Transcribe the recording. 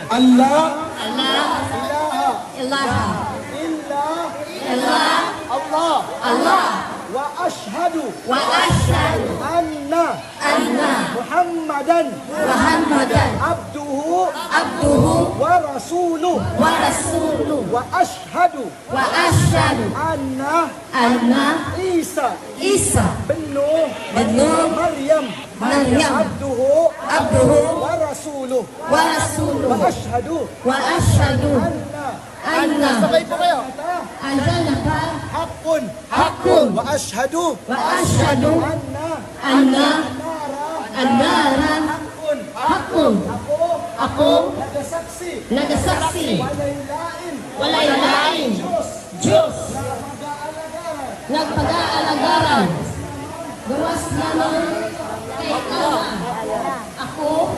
Allah Allah, ilaha ilaha, illa Allah, Allah wa ashhadu anna Muhammadan abduhu wa rasuluh wa ashhadu anna Isa bin Maryam abduhu wa rasuluh wa ashhadu anna sabay po kayo haqqun wa ashhadu anna ako nagasaksi walay lain Diyos nagpag-aalagaran gawas lamang kay Allah ako